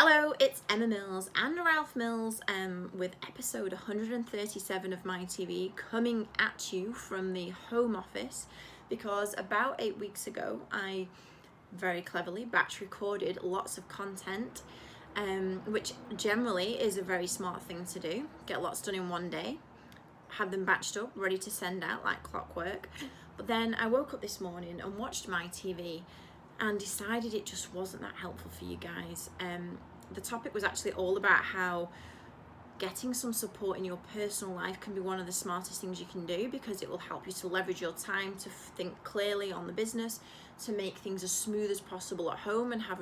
Hello, it's Emma Mills and Ralph Mills with episode 137 of My TV coming at you from the home office because about 8 weeks ago I very cleverly batch recorded lots of content, which generally is a very smart thing to do. Get lots done in one day, have them batched up, ready to send out like clockwork. But then I woke up this morning and watched My TV and decided it just wasn't that helpful for you guys. The topic was actually all about how getting some support in your personal life can be one of the smartest things you can do, because it will help you to leverage your time to think clearly on the business, to make things as smooth as possible at home and have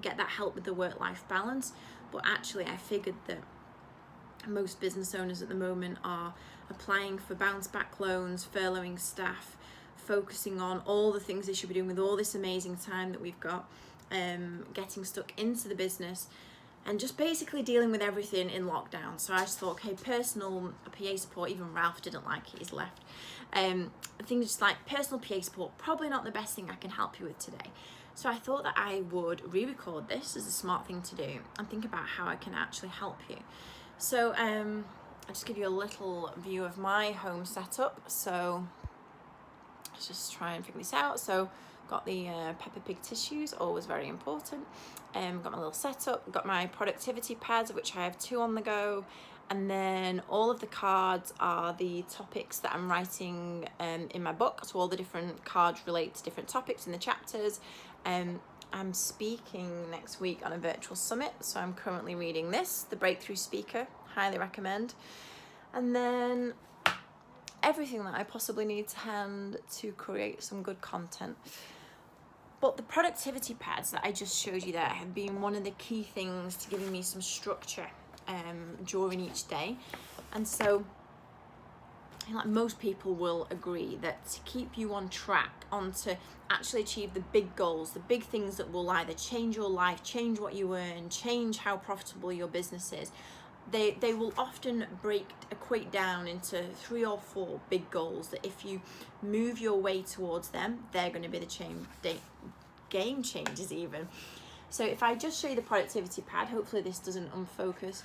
get that help with the work-life balance. But actually I figured that most business owners at the moment are applying for bounce back loans, furloughing staff, focusing on all the things they should be doing with all this amazing time that we've got, getting stuck into the business and just basically dealing with everything in lockdown. So I just thought, okay, personal PA support, even Ralph didn't like it, he's left. Things just like personal PA support, probably not the best thing I can help you with today. So I thought that I would re-record this as a smart thing to do and think about how I can actually help you. So I'll just give you a little view of my home setup. So let's just try and figure this out. So got the Peppa Pig tissues, always very important. Got my little setup, got my productivity pads, which I have 2 on the go. And then all of the cards are the topics that I'm writing in my book. So all the different cards relate to different topics in the chapters. I'm speaking next week on a virtual summit, so I'm currently reading this, The Breakthrough Speaker, highly recommend. And then everything that I possibly need to hand to create some good content. But the productivity pads that I just showed you there have been one of the key things to giving me some structure during each day. And so like most people will agree that to keep you on track, to actually achieve the big goals, the big things that will either change your life, change what you earn, change how profitable your business is, they will often equate down into 3 or 4 big goals that if you move your way towards them, they're going to be the game changers even. So if I just show you the productivity pad, hopefully this doesn't unfocus.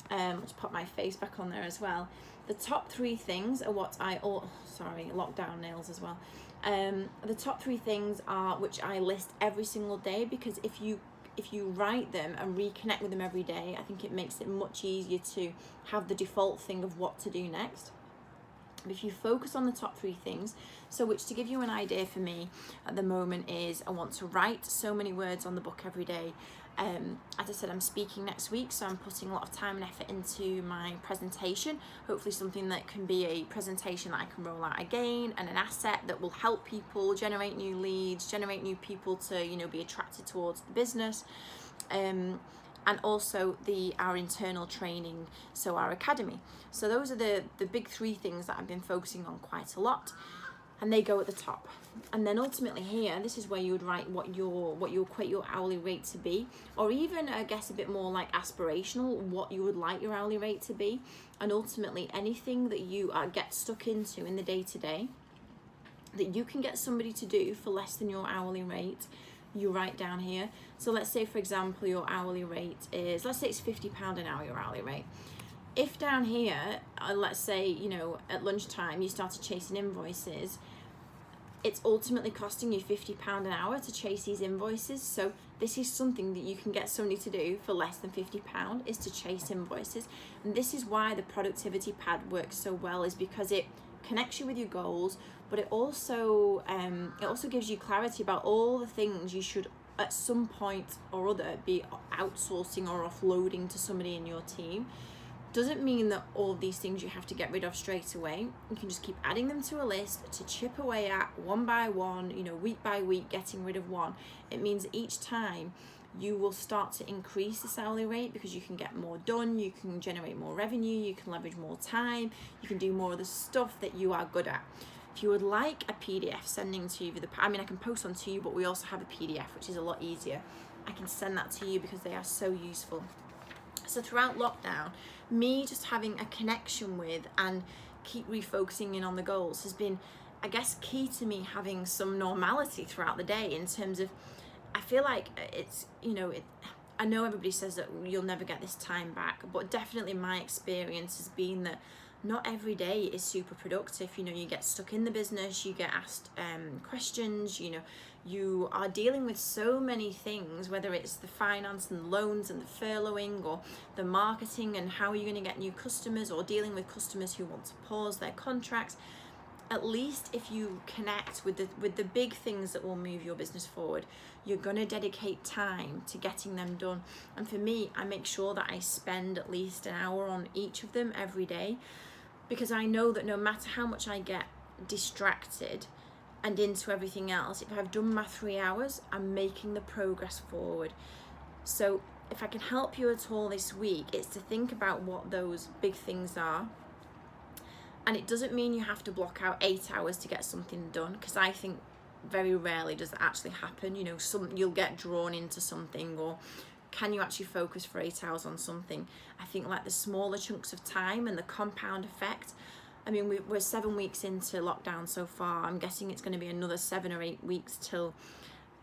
I'll just put my face back on there as well. The top 3 things are lockdown nails as well. The top 3 things are which I list every single day, because if you write them and reconnect with them every day, I think it makes it much easier to have the default thing of what to do next. But if you focus on the top 3 things, so which, to give you an idea for me at the moment, is I want to write so many words on the book every day. As I said, I'm speaking next week, so I'm putting a lot of time and effort into my presentation. Hopefully something that can be a presentation that I can roll out again, and an asset that will help people generate new leads, generate new people to be attracted towards the business. And also our internal training, so our academy. So those are the big 3 things that I've been focusing on quite a lot, and they go at the top. And then ultimately here, this is where you would write what you equate your hourly rate to be, or even I guess a bit more like aspirational, what you would like your hourly rate to be. And ultimately anything that you get stuck into in the day-to-day that you can get somebody to do for less than your hourly rate, you write down here. So let's say, for example, your hourly rate is, let's say it's £50 an hour, your hourly rate. If down here, let's say, at lunchtime you started chasing invoices, it's ultimately costing you £50 an hour to chase these invoices. So this is something that you can get somebody to do for less than £50, is to chase invoices. And this is why the productivity pad works so well, is because it connects you with your goals, but it also gives you clarity about all the things you should at some point or other be outsourcing or offloading to somebody in your team. Doesn't mean that all of these things you have to get rid of straight away. You can just keep adding them to a list to chip away at one by one, week by week, getting rid of one. It means each time you will start to increase this hourly rate, because you can get more done, you can generate more revenue, you can leverage more time, you can do more of the stuff that you are good at. If you would like a PDF sending to you, I can post on to you, but we also have a PDF, which is a lot easier. I can send that to you because they are so useful. So throughout lockdown, me just having a connection with and keep refocusing in on the goals has been, I guess, key to me having some normality throughout the day, in terms of, I feel like it's, I know everybody says that you'll never get this time back, but definitely my experience has been that not every day is super productive. You know, you get stuck in the business, you get asked questions, you know, you are dealing with so many things, whether it's the finance and the loans and the furloughing, or the marketing and how are you going to get new customers, or dealing with customers who want to pause their contracts. At least if you connect with the big things that will move your business forward, you're going to dedicate time to getting them done. And for me, I make sure that I spend at least an hour on each of them every day, because I know that no matter how much I get distracted and into everything else, if I've done my 3 hours, I'm making the progress forward. So if I can help you at all this week, it's to think about what those big things are. And it doesn't mean you have to block out 8 hours to get something done, because I think very rarely does that actually happen. You know, you'll get drawn into something, or can you actually focus for 8 hours on something? I think like the smaller chunks of time and the compound effect. I mean, we're 7 weeks into lockdown so far. I'm guessing it's going to be another 7 or 8 weeks till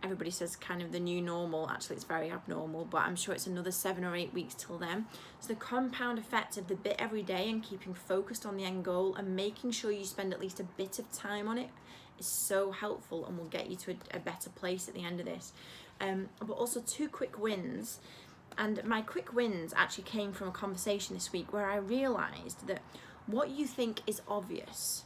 everybody says kind of the new normal. Actually, it's very abnormal, but I'm sure it's another 7 or 8 weeks till then. So the compound effect of the bit every day and keeping focused on the end goal and making sure you spend at least a bit of time on it is so helpful, and will get you to a better place at the end of this. But also 2 quick wins. And my quick wins actually came from a conversation this week where I realized that what you think is obvious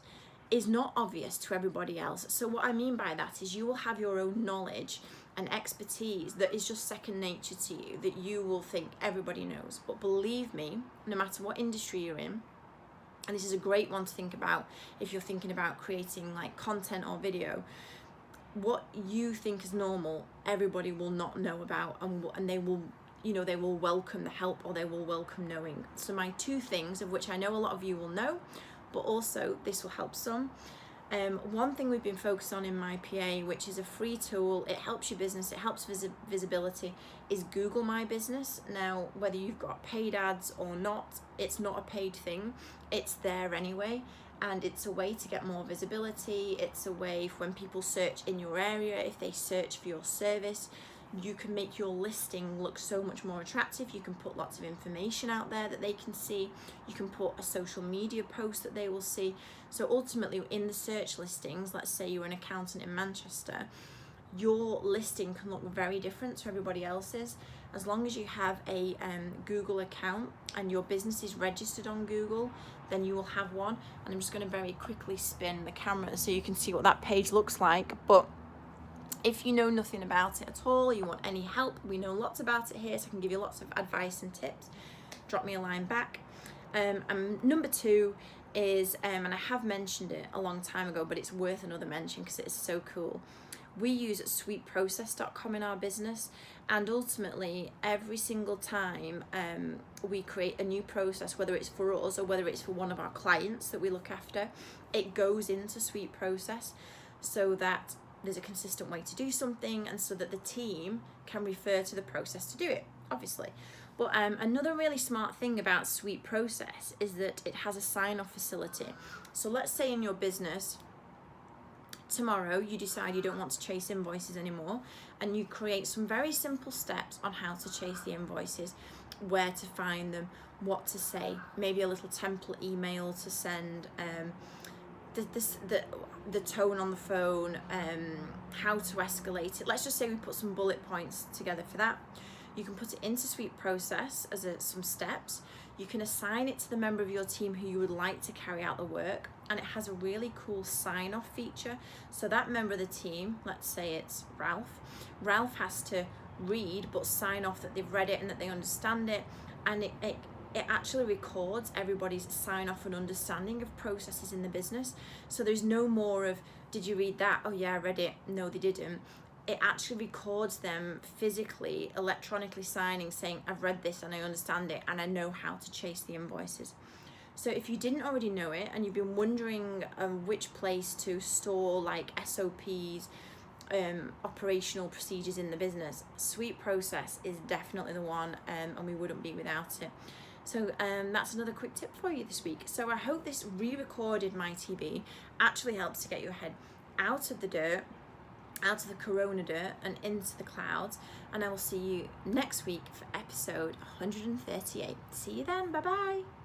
is not obvious to everybody else. So what I mean by that is you will have your own knowledge and expertise that is just second nature to you, that you will think everybody knows. But believe me, no matter what industry you're in, and this is a great one to think about if you're thinking about creating like content or video, what you think is normal, everybody will not know about, and they will, you know, they will welcome the help, or they will welcome knowing. So my 2 things, of which I know a lot of you will know, but also this will help some. One thing we've been focused on in my PA, which is a free tool, it helps your business, it helps visibility, is Google My Business. Now, whether you've got paid ads or not, it's not a paid thing, it's there anyway. And it's a way to get more visibility. It's a way for when people search in your area, if they search for your service, you can make your listing look so much more attractive. You can put lots of information out there that they can see. You can put a social media post that they will see. So ultimately in the search listings, let's say you're an accountant in Manchester, your listing can look very different to everybody else's. As long as you have a Google account and your business is registered on Google, then you will have one. And I'm just going to very quickly spin the camera so you can see what that page looks like. But if you know nothing about it at all, you want any help, we know lots about it here, so I can give you lots of advice and tips. Drop me a line back. And number 2 is, and I have mentioned it a long time ago, but it's worth another mention because it's so cool. We use sweetprocess.com in our business, and ultimately every single time we create a new process, whether it's for us or whether it's for one of our clients that we look after, it goes into Sweet Process so that there's a consistent way to do something, and so that the team can refer to the process to do it, obviously. But another really smart thing about Sweet Process is that it has a sign-off facility. So let's say in your business, tomorrow you decide you don't want to chase invoices anymore, and you create some very simple steps on how to chase the invoices, where to find them, what to say, maybe a little template email to send, the tone on the phone, how to escalate it. Let's just say we put some bullet points together for that. You can put it into Sweet Process as some steps. You can assign it to the member of your team who you would like to carry out the work, and it has a really cool sign-off feature. So that member of the team, let's say it's Ralph has to read but sign off that they've read it and that they understand it, and it actually records everybody's sign off and understanding of processes in the business. So there's no more of, did you read that? Oh yeah, I read it. No, they didn't. It actually records them physically, electronically signing, saying, I've read this and I understand it and I know how to chase the invoices. So if you didn't already know it and you've been wondering which place to store like SOPs, operational procedures in the business, Sweet Process is definitely the one, and we wouldn't be without it. So that's another quick tip for you this week. So I hope this re-recorded My TV actually helps to get your head out of the dirt out of the corona dirt and into the clouds. And I will see you next week for episode 138. See you then. Bye bye.